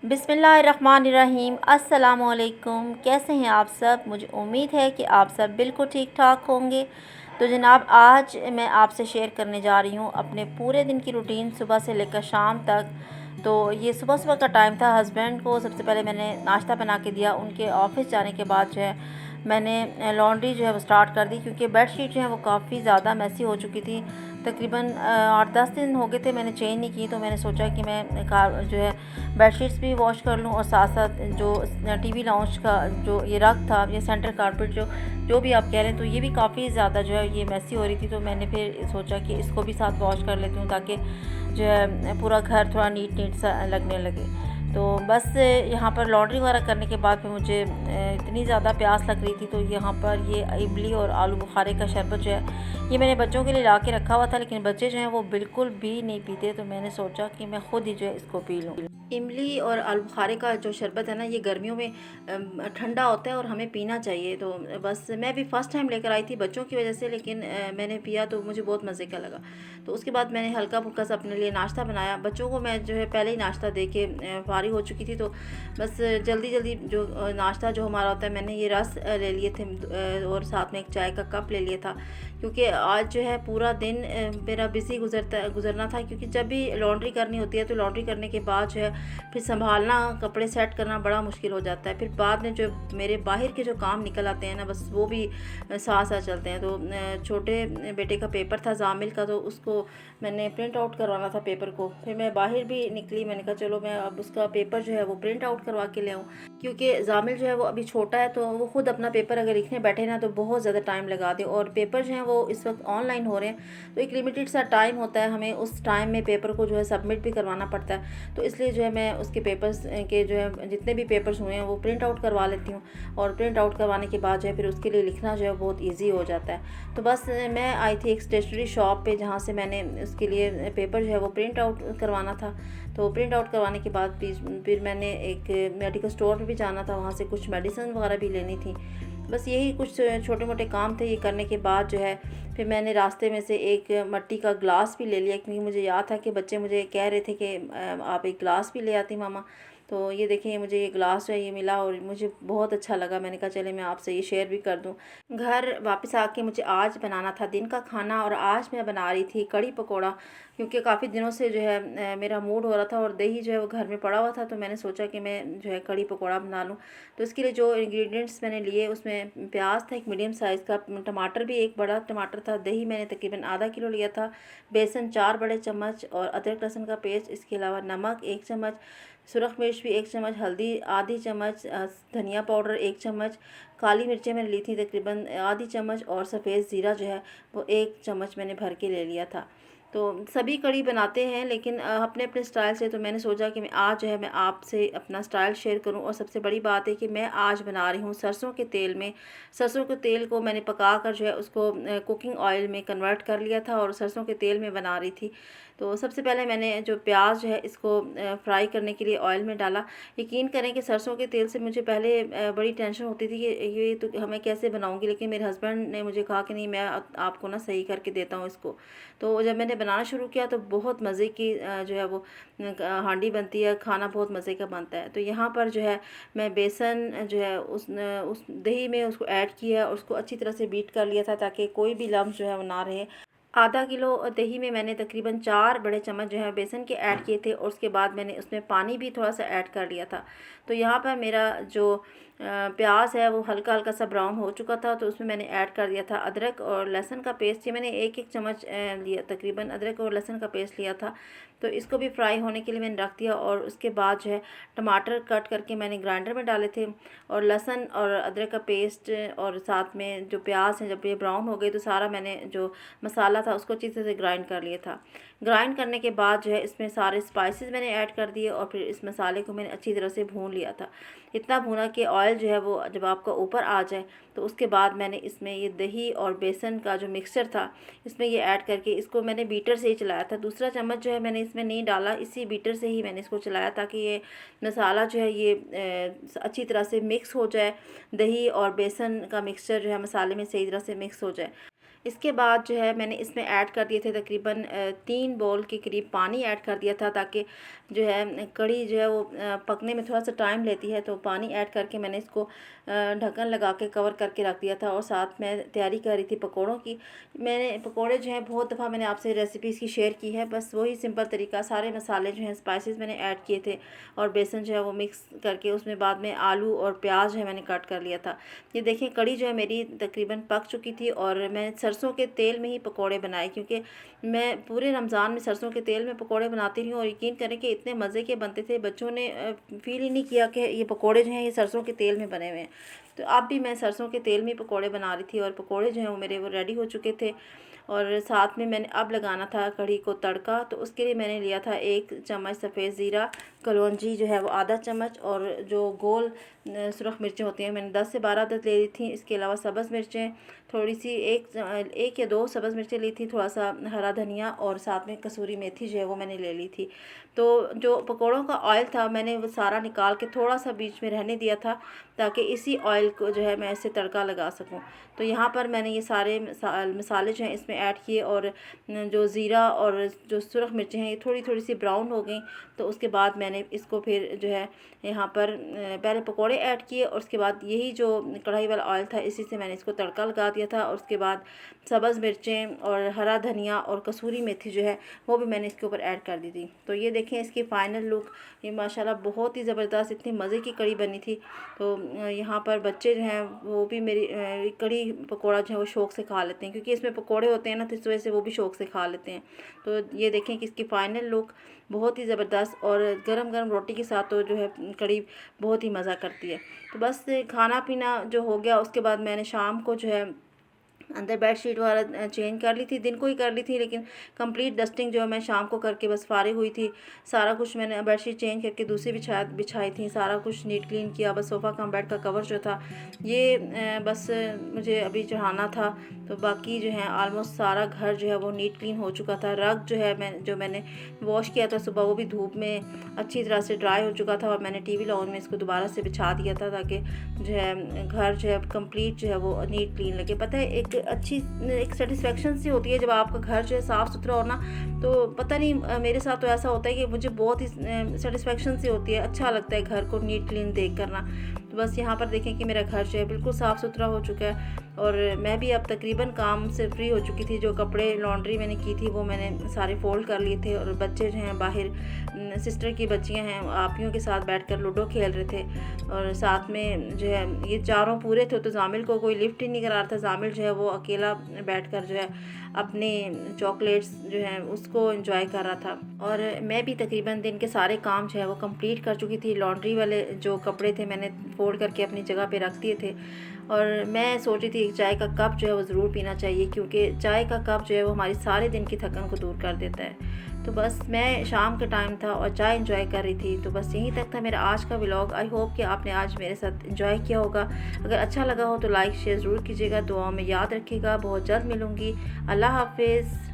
बिस्मिल्लाहिर्रहमानिर्रहीम। अस्सलामुअलैकुम। कैसे हैं आप सब? मुझे उम्मीद है कि आप सब बिल्कुल ठीक ठाक होंगे। तो जनाब, आज मैं आपसे शेयर करने जा रही हूँ अपने पूरे दिन की रूटीन, सुबह से लेकर शाम तक। तो ये सुबह सुबह का टाइम था। हस्बैंड को सबसे पहले मैंने नाश्ता बना के दिया। उनके ऑफ़िस जाने के बाद जो है मैंने लॉन्ड्री जो है वो स्टार्ट कर दी, क्योंकि बेडशीट जो है वो काफ़ी ज़्यादा मैसी हो चुकी थी। तकरीबन 8-10 दिन हो गए थे मैंने चेंज नहीं की। तो मैंने सोचा कि मैं कार जो है बेडशीट्स भी वॉश कर लूँ, और साथ साथ जो टीवी लाउंज का जो ये रग था, ये सेंटर कारपेट जो भी आप कह रहे हैं, तो ये भी काफ़ी ज़्यादा जो है ये मैसी हो रही थी। तो मैंने फिर सोचा कि इसको भी साथ वॉश कर लेती हूँ, ताकि जो है पूरा घर थोड़ा नीट नीट सा लगने लगे। तो बस यहाँ पर लॉन्ड्री वगैरह करने के बाद फिर मुझे इतनी ज़्यादा प्यास लग रही थी। तो यहाँ पर ये इमली और आलू बुखारे का शरबत जो है ये मैंने बच्चों के लिए ला के रखा हुआ था, लेकिन बच्चे जो हैं वो बिल्कुल भी नहीं पीते। तो मैंने सोचा कि मैं ख़ुद ही जो है इसको पी लूँ। इमली और आलू बुखारे का जो शरबत है ना, ये गर्मियों में ठंडा होता है और हमें पीना चाहिए। तो बस मैं भी फ़र्स्ट टाइम लेकर आई थी बच्चों की वजह से, लेकिन मैंने पिया तो मुझे बहुत मज़े का लगा। तो उसके बाद मैंने हल्का फुल्का सा अपने लिए नाश्ता बनाया। बच्चों को मैं जो है पहले ही नाश्ता दे के फारिग हो चुकी थी। तो बस जल्दी जल्दी जो नाश्ता जो हमारा होता है, मैंने ये रस ले लिए थे, और साथ में एक चाय का कप ले लिया था, क्योंकि आज जो है पूरा दिन मेरा बिज़ी गुजरना था। क्योंकि जब भी लॉन्ड्री करनी होती है तो लॉन्ड्री करने के बाद जो है फिर संभालना, कपड़े सेट करना बड़ा मुश्किल हो जाता है। फिर बाद में जो मेरे बाहर के जो काम निकल आते हैं ना, बस वो भी साथ साथ चलते हैं। तो छोटे बेटे का पेपर था जामिल का, तो उसको मैंने प्रिंट आउट करवाना था पेपर को। फिर मैं बाहर भी निकली, मैंने कहा चलो मैं अब उसका पेपर जो है वो प्रिंट आउट करवा के ले आऊँ, क्योंकि जामिल जो है वो अभी छोटा है। तो वो खुद अपना पेपर अगर लिखने बैठे ना तो बहुत ज़्यादा टाइम लगा दे, और पेपर जो है वो इस वक्त ऑनलाइन हो रहे हैं। तो एक लिमिटेड सा टाइम होता है, हमें उस टाइम में पेपर को जो है सबमिट भी करवाना पड़ता है। तो इसलिए जो है मैं उसके पेपर्स के जो है जितने भी पेपर्स हुए हैं वो प्रिंट आउट करवा लेती हूँ, और प्रिंट आउट करवाने के बाद जो है फिर उसके लिए लिखना जो है बहुत ईजी हो जाता है। तो बस मैं आई थी एक स्टेशनरी शॉप पे, जहाँ से मैंने उसके लिए पेपर जो है वो प्रिंट आउट करवाना था। तो प्रिंट आउट करवाने के बाद फिर मैंने एक मेडिकल स्टोर पे भी जाना था, वहाँ से कुछ मेडिसिन वगैरह भी लेनी थी। बस यही कुछ छोटे मोटे काम थे। ये करने के बाद जो है फिर मैंने रास्ते में से एक मिट्टी का ग्लास भी ले लिया, क्योंकि मुझे याद था कि बच्चे मुझे कह रहे थे कि आप एक ग्लास भी ले आती मामा। तो ये देखें, मुझे ये ग्लास जो है ये मिला और मुझे बहुत अच्छा लगा। मैंने कहा चले मैं आपसे ये शेयर भी कर दूं। घर वापस आके मुझे आज बनाना था दिन का खाना, और आज मैं बना रही थी कड़ी पकौड़ा, क्योंकि काफ़ी दिनों से जो है मेरा मूड हो रहा था, और दही जो है वो घर में पड़ा हुआ था। तो मैंने सोचा कि मैं जो है कड़ी पकौड़ा बना लूँ। तो इसके लिए जो इंग्रेडिएंट्स मैंने लिए, उसमें प्याज था एक मीडियम साइज़ का, टमाटर भी एक बड़ा टमाटर था, दही मैंने तकरीबन आधा किलो लिया था, बेसन 4 बड़े चम्मच, और अदरक लहसुन का पेस्ट। इसके अलावा नमक 1 चम्मच, सुरख मिर्च भी 1 चम्मच, हल्दी आधी चम्मच, धनिया पाउडर 1 चम्मच, काली मिर्चें मैंने ली थी तकरीबन आधी चम्मच, और सफ़ेद ज़ीरा जो है वो 1 चम्मच मैंने भर के ले लिया था। तो सभी कड़ी बनाते हैं, लेकिन अपने अपने स्टाइल से। तो मैंने सोचा कि मैं आज जो है मैं आपसे अपना स्टाइल शेयर करूं। और सबसे बड़ी बात है कि मैं आज बना रही हूं सरसों के तेल में। सरसों के तेल को मैंने पका कर जो है उसको कुकिंग ऑयल में कन्वर्ट कर लिया था, और सरसों के तेल में बना रही थी। तो सबसे पहले मैंने जो प्याज जो है इसको फ्राई करने के लिए ऑयल में डाला। यकीन करें कि सरसों के तेल से मुझे पहले बड़ी टेंशन होती थी कि ये तो हमें कैसे बनाऊंगी, लेकिन मेरे हस्बैंड ने मुझे कहा कि नहीं, मैं आपको ना सही करके देता हूँ इसको। तो जब मैंने बनाना शुरू किया तो बहुत मज़े की जो है वो हांडी बनती है, खाना बहुत मज़े का बनता है। तो यहाँ पर जो है मैं बेसन जो है उस दही में उसको ऐड किया, और उसको अच्छी तरह से बीट कर लिया था, ताकि कोई भी लम्स जो है वो ना रहे। आधा किलो दही में मैंने तकरीबन 4 बड़े चम्मच जो है बेसन के ऐड किए थे, और उसके बाद मैंने उसमें पानी भी थोड़ा सा ऐड कर लिया था। तो यहाँ पर मेरा जो प्याज है वो हल्का हल्का सा ब्राउन हो चुका था। तो उसमें मैंने ऐड कर दिया था अदरक और लहसुन का पेस्ट। ये मैंने 1-1 चम्मच लिया, तकरीबन अदरक और लहसुन का पेस्ट लिया था। तो इसको भी फ्राई होने के लिए मैंने रख दिया, और उसके बाद जो है टमाटर कट करके मैंने ग्राइंडर में डाले थे, और लहसुन और अदरक का पेस्ट, और साथ में जो प्याज है जब ये ब्राउन हो गई तो सारा मैंने जो मसाला था उसको अच्छी तरह से ग्राइंड कर लिया था। ग्राइंड करने के बाद जो है इसमें सारे स्पाइसेस मैंने ऐड कर दिए, और फिर इस मसाले को मैंने अच्छी तरह से भून लिया था। इतना भूना कि ऑयल जो है वो जब आपका ऊपर आ जाए, तो उसके बाद मैंने इसमें ये दही और बेसन का जो मिक्सचर था इसमें ये ऐड करके इसको मैंने बीटर से ही चलाया था। दूसरा चम्मच जो है मैंने इसमें नहीं डाला, इसी बीटर से ही मैंने इसको चलाया, ताकि ये मसाला जो है ये अच्छी तरह से मिक्स हो जाए। दही और बेसन का मिक्सचर जो है मसाले में सही तरह से मिक्स हो जाए। इसके बाद जो है मैंने इसमें ऐड कर दिए थे तकरीबन 3 बाउल के करीब पानी ऐड कर दिया था, ताकि जो है कड़ी जो है वो पकने में थोड़ा सा टाइम लेती है। तो पानी ऐड करके मैंने इसको ढक्कन लगा के कवर करके रख दिया था। और साथ में तैयारी कर रही थी पकौड़ों की। मैंने पकौड़े जो हैं बहुत दफ़ा मैंने आपसे रेसिपी इसकी शेयर की है, बस वही सिंपल तरीका, सारे मसाले जो हैं स्पाइसेस मैंने ऐड किए थे और बेसन जो है वो मिक्स करके उसमें बाद में आलू और प्याज है मैंने कट कर लिया था। ये देखें कड़ी जो है मेरी तकरीबन पक चुकी थी और मैं सरसों के तेल में ही पकौड़े बनाए, क्योंकि मैं पूरे रमज़ान में सरसों के तेल में पकौड़े बनाती रही हूँ। और यकीन करें कि इतने मज़े के बनते थे, बच्चों ने फील ही नहीं किया कि ये पकौड़े जो हैं ये सरसों के तेल में बने हुए हैं। तो अब भी मैं सरसों के तेल में पकौड़े बना रही थी और पकौड़े जो हैं वो मेरे वो रेडी हो चुके थे। और साथ में मैंने अब लगाना था कढ़ी को तड़का, तो उसके लिए मैंने लिया था 1 चम्मच सफ़ेद ज़ीरा, कलौंजी जो है वो आधा चम्मच, और जो गोल सुरख मिर्चें होती हैं मैंने 10 से 12 अदद ले ली थी। इसके अलावा सब्ज़ मिर्चें थोड़ी सी, एक या 2 सब्ज़ मिर्चें ली थी, थोड़ा सा हरा धनिया और साथ में कसूरी मेथी जो है वो मैंने ले ली थी। तो जो पकौड़ों का ऑयल था मैंने वो सारा निकाल के थोड़ा सा बीच में रहने दिया था, ताकि इसी ऑयल को जो है मैं इससे तड़का लगा सकूं। तो यहाँ पर मैंने ये सारे मसाले जो हैं इसमें ऐड किए, और जो ज़ीरा और जो सुरख मिर्चें हैं ये थोड़ी थोड़ी सी ब्राउन हो गई। तो उसके बाद मैंने इसको फिर जो है यहाँ पर पहले पकोड़े ऐड किए, और उसके बाद यही जो कढ़ाई वाला ऑयल था इसी से मैंने इसको तड़का लगा दिया था। और उसके बाद सब्ज़ मिर्चें और हरा धनिया और कसूरी मेथी जो है वो भी मैंने इसके ऊपर ऐड कर दी थी। तो ये देखें इसकी फ़ाइनल लुक, ये माशाल्लाह बहुत ही ज़बरदस्त, इतनी मज़े की कड़ी बनी थी। तो यहाँ पर बच्चे जो हैं वो भी मेरी कड़ी पकोड़ा जो है वो शौक़ से खा लेते हैं, क्योंकि इसमें पकोड़े होते हैं ना, तो इस वजह से वो भी शौक़ से खा लेते हैं। तो ये देखें कि इसकी फ़ाइनल लुक बहुत ही ज़बरदस्त, और गरम गरम रोटी के साथ तो जो है कड़ी बहुत ही मज़ा करती है। तो बस खाना पीना जो हो गया, उसके बाद मैंने शाम को जो है अंदर बेडशीट वाला चेंज कर ली थी, दिन को ही कर ली थी, लेकिन कंप्लीट डस्टिंग जो है मैं शाम को करके बस फारिग हुई थी। सारा कुछ मैंने बेडशीट चेंज करके दूसरी बिछाई थी, सारा कुछ नीट क्लीन किया। बस सोफ़ा कम बेड का कवर जो था ये बस मुझे अभी चढ़ाना था। तो बाकी जो है आलमोस्ट सारा घर जो है वो नीट क्लीन हो चुका था। रग जो है मैंने वॉश किया था सुबह, वो भी धूप में अच्छी तरह से ड्राई हो चुका था, और मैंने टीवी लॉन में इसको दोबारा से बिछा दिया था, ताकि जो है घर जो है कंप्लीट जो है वो नीट क्लीन लगे। पता है एक सेटिस्फेक्शन सी होती है जब आपका घर जो है साफ़ सुथरा हो ना, तो पता नहीं मेरे साथ तो ऐसा होता है कि मुझे बहुत ही सेटिस्फेक्शन सी होती है, अच्छा लगता है घर को नीट क्लीन देख करना। तो बस यहाँ पर देखें कि मेरा घर जो है बिल्कुल साफ़ सुथरा हो चुका है, और मैं भी अब तकरीबन काम से फ्री हो चुकी थी। जो कपड़े लॉन्ड्री मैंने की थी वो मैंने सारे फोल्ड कर लिए थे, और बच्चे जो हैं बाहर सिस्टर की बच्चियां हैं आपियों के साथ बैठकर लूडो खेल रहे थे, और साथ में जो है ये चारों पूरे थे। तो जामिल को कोई लिफ्ट ही नहीं करा रहा था, जामिल जो है वो अकेला बैठकर जो है अपने चॉकलेट्स जो है उसको एंजॉय कर रहा था। और मैं भी तकरीबन दिन के सारे काम जो है वो कंप्लीट कर चुकी थी। लॉन्ड्री वाले जो कपड़े थे मैंने फोल्ड करके अपनी जगह पे रख दिए थे, और मैं सोच रही थी चाय का कप जो है वो ज़रूर पीना चाहिए, क्योंकि चाय का कप जो है वो हमारी सारे दिन की थकन को दूर कर देता है। तो बस मैं शाम का टाइम था और चाय एंजॉय कर रही थी। तो बस यहीं तक था मेरा आज का व्लॉग। आई होप कि आपने आज मेरे साथ एंजॉय किया होगा। अगर अच्छा लगा हो तो लाइक शेयर ज़रूर कीजिएगा, दुआओं में याद रखिएगा। बहुत जल्द मिलूँगी। अल्लाह हाफिज़।